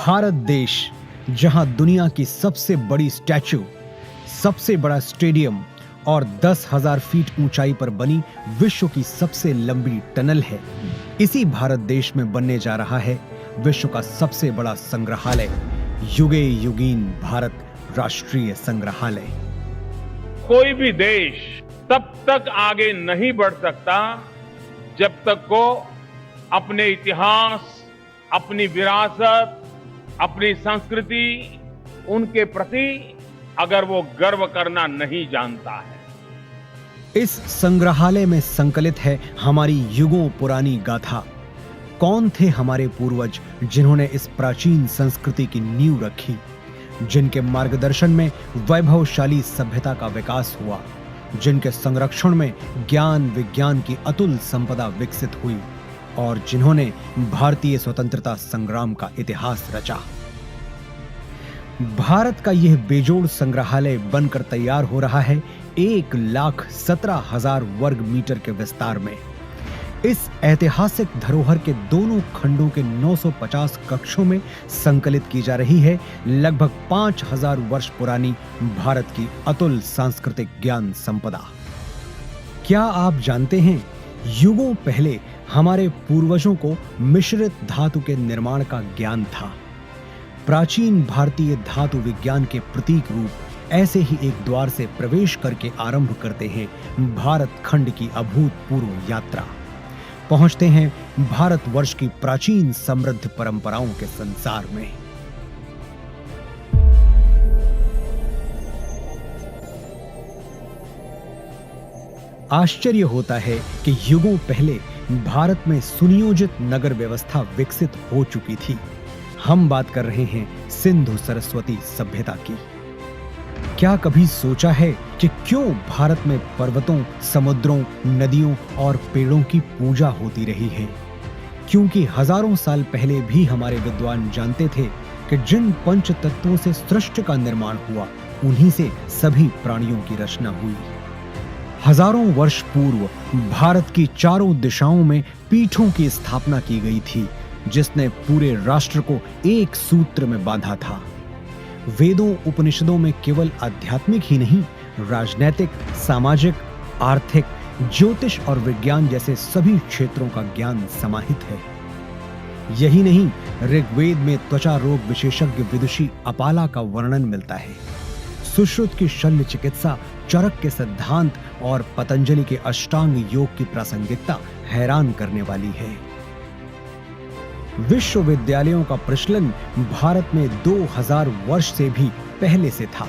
भारत देश, जहां दुनिया की सबसे बड़ी स्टैच्यू, सबसे बड़ा स्टेडियम और 10,000 फीट ऊंचाई पर बनी विश्व की सबसे लंबी टनल है, इसी भारत देश में बनने जा रहा है विश्व का सबसे बड़ा संग्रहालय, युगे युगीन भारत राष्ट्रीय संग्रहालय। कोई भी देश तब तक आगे नहीं बढ़ सकता जब तक वो अपने इतिहास, अपनी विरासत, अपनी संस्कृति, उनके प्रति अगर वो गर्व करना नहीं जानता है। इस संग्रहालय में संकलित है हमारी युगों पुरानी गाथा। कौन थे हमारे पूर्वज जिन्होंने इस प्राचीन संस्कृति की नींव रखी, जिनके मार्गदर्शन में वैभवशाली सभ्यता का विकास हुआ, जिनके संरक्षण में ज्ञान विज्ञान की अतुल संपदा विकसित हुई और जिन्होंने भारतीय स्वतंत्रता संग्राम का इतिहास रचा। भारत का यह बेजोड़ संग्रहालय बनकर तैयार हो रहा है 1,17,000 वर्ग मीटर के विस्तार में। इस ऐतिहासिक धरोहर के दोनों खंडों के 950 कक्षों में संकलित की जा रही है लगभग 5,000 वर्ष पुरानी भारत की अतुल सांस्कृतिक ज्ञान संपदा। क्या आप जानते हैं, युगों पहले हमारे पूर्वजों को मिश्रित धातु के निर्माण का ज्ञान था। प्राचीन भारतीय धातु विज्ञान के प्रतीक रूप ऐसे ही एक द्वार से प्रवेश करके आरंभ करते हैं भारत खंड की अभूतपूर्व यात्रा। पहुंचते हैं भारतवर्ष की प्राचीन समृद्ध परंपराओं के संसार में। आश्चर्य होता है कि युगों पहले भारत में सुनियोजित नगर व्यवस्था विकसित हो चुकी थी। हम बात कर रहे हैं सिंधु सरस्वती सभ्यता की। क्या कभी सोचा है कि क्यों भारत में पर्वतों, समुद्रों, नदियों और पेड़ों की पूजा होती रही है? क्योंकि हजारों साल पहले भी हमारे विद्वान जानते थे कि जिन पंच तत्वों से सृष्टि का निर्माण हुआ, उन्हीं से सभी प्राणियों की रचना हुई। हजारों वर्ष पूर्व भारत की चारों दिशाओं में पीठों की स्थापना की गई थी, जिसने पूरे राष्ट्र को एक सूत्र में बांधा था। वेदों उपनिषदों में केवल आध्यात्मिक ही नहीं, राजनैतिक, सामाजिक, आर्थिक, ज्योतिष और विज्ञान जैसे सभी क्षेत्रों का ज्ञान समाहित है। यही नहीं, ऋग्वेद में त्वचा रोग विशेषज्ञ विदुषी अपाला का वर्णन मिलता है। सुश्रुत की शल्य चिकित्सा, चरक के सिद्धांत और पतंजलि के अष्टांग योग की प्रासंगिकता हैरान करने वाली है। विश्वविद्यालयों का प्रचलन भारत में 2000 वर्ष से भी पहले से था।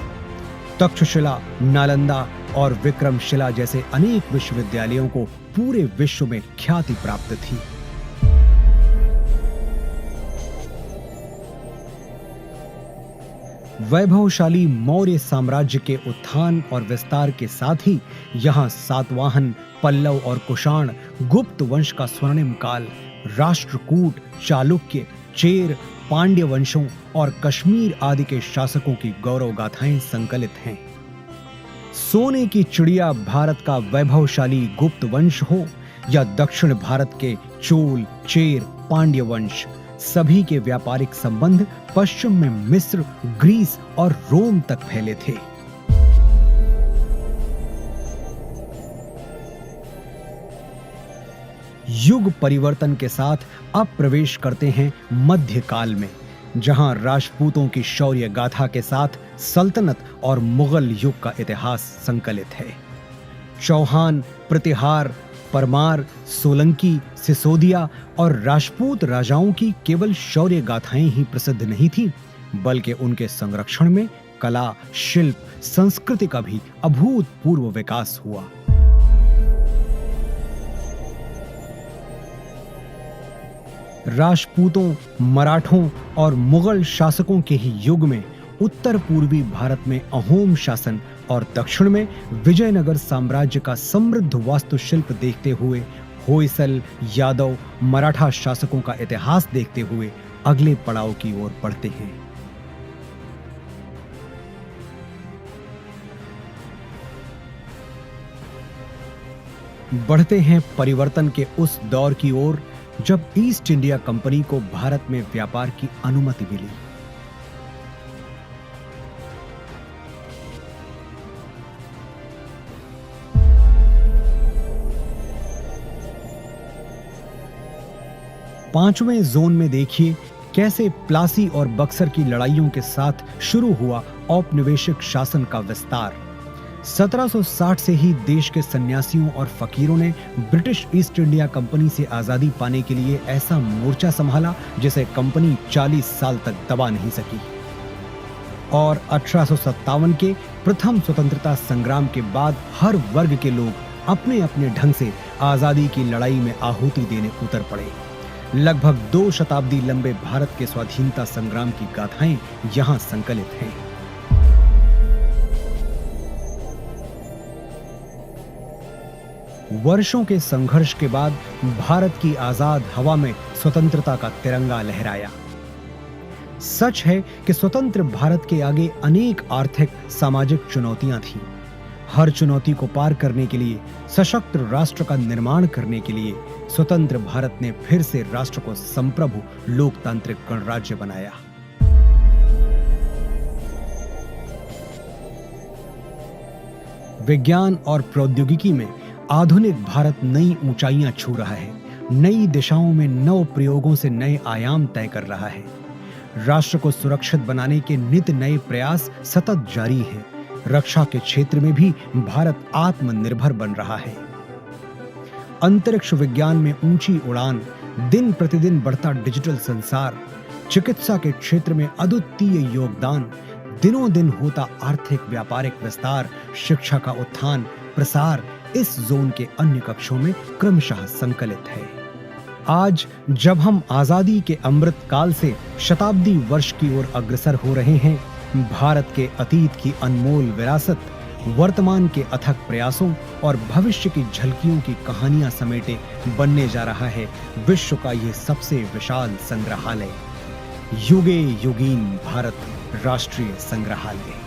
तक्षशिला, नालंदा और विक्रमशिला जैसे अनेक विश्वविद्यालयों को पूरे विश्व में ख्याति प्राप्त थी। वैभवशाली मौर्य साम्राज्य के उत्थान और विस्तार के साथ ही यहाँ सातवाहन, पल्लव और कुषाण, गुप्त वंश का स्वर्णिम काल, राष्ट्रकूट, चालुक्य, चेर, पांड्य वंशों और कश्मीर आदि के शासकों की गौरव गाथाएं संकलित हैं। सोने की चिड़िया भारत का वैभवशाली गुप्त वंश हो या दक्षिण भारत के चोल, चेर, पांड्य वंश, सभी के व्यापारिक संबंध पश्चिम में मिस्र, ग्रीस और रोम तक फैले थे। युग परिवर्तन के साथ अब प्रवेश करते हैं मध्यकाल में, जहां राजपूतों की शौर्य गाथा के साथ सल्तनत और मुगल युग का इतिहास संकलित है। चौहान, प्रतिहार, परमार, सोलंकी, सिसोदिया और राजपूत राजाओं की केवल शौर्य गाथाएं ही प्रसिद्ध नहीं थीं, बल्कि उनके संरक्षण में कला, शिल्प, संस्कृति का भी अभूतपूर्व विकास हुआ। राजपूतों, मराठों और मुगल शासकों के ही युग में उत्तर पूर्वी भारत में अहोम शासन और दक्षिण में विजयनगर साम्राज्य का समृद्ध वास्तुशिल्प देखते हुए, होयसल, यादव, मराठा शासकों का इतिहास देखते हुए अगले पड़ाव की ओर बढ़ते हैं। बढ़ते हैं परिवर्तन के उस दौर की ओर जब ईस्ट इंडिया कंपनी को भारत में व्यापार की अनुमति मिली। 5वें जोन में देखिए कैसे प्लासी और बक्सर की लड़ाइयों के साथ शुरू हुआ औपनिवेशिक शासन का विस्तार। 1760 से ही देश के सन्यासियों और फकीरों ने ब्रिटिश ईस्ट इंडिया कंपनी से आजादी पाने के लिए ऐसा मोर्चा संभाला जिसे कंपनी 40 साल तक दबा नहीं सकी। और 1857 के प्रथम स्वतंत्रता संग्राम के बाद हर वर्ग के लोग अपने अपने ढंग से आजादी की लड़ाई में आहुति देने उतर पड़े। लगभग 2 शताब्दी लंबे भारत के स्वाधीनता संग्राम की गाथाएं यहां संकलित हैं। वर्षों के संघर्ष के बाद भारत की आजाद हवा में स्वतंत्रता का तिरंगा लहराया। सच है कि स्वतंत्र भारत के आगे अनेक आर्थिक सामाजिक चुनौतियां थीं। हर चुनौती को पार करने के लिए, सशक्त राष्ट्र का निर्माण करने के लिए स्वतंत्र भारत ने फिर से राष्ट्र को संप्रभु लोकतांत्रिक गणराज्य बनाया। विज्ञान और प्रौद्योगिकी में आधुनिक भारत नई ऊंचाइयां छू रहा है। नई दिशाओं में नव प्रयोगों से नए आयाम तय कर रहा है। राष्ट्र को सुरक्षित बनाने के नित नए प्रयास सतत जारी हैं। रक्षा के क्षेत्र में भी भारत आत्मनिर्भर बन रहा है। अंतरिक्ष विज्ञान में ऊंची उड़ान, दिन प्रतिदिन बढ़ता डिजिटल संसार, चिकित्सा के क्षेत्र में अद्वितीय योगदान, दिनों दिन होता आर्थिक व्यापारिक विस्तार, शिक्षा का उत्थान प्रसार इस जोन के अन्य कक्षों में क्रमशः संकलित है। आज जब हम आजादी के अमृत काल से शताब्दी वर्ष की ओर अग्रसर हो रहे हैं, भारत के अतीत की अनमोल विरासत, वर्तमान के अथक प्रयासों और भविष्य की झलकियों की कहानियां समेटे बनने जा रहा है विश्व का यह सबसे विशाल संग्रहालय, युगे युगीन भारत राष्ट्रीय संग्रहालय।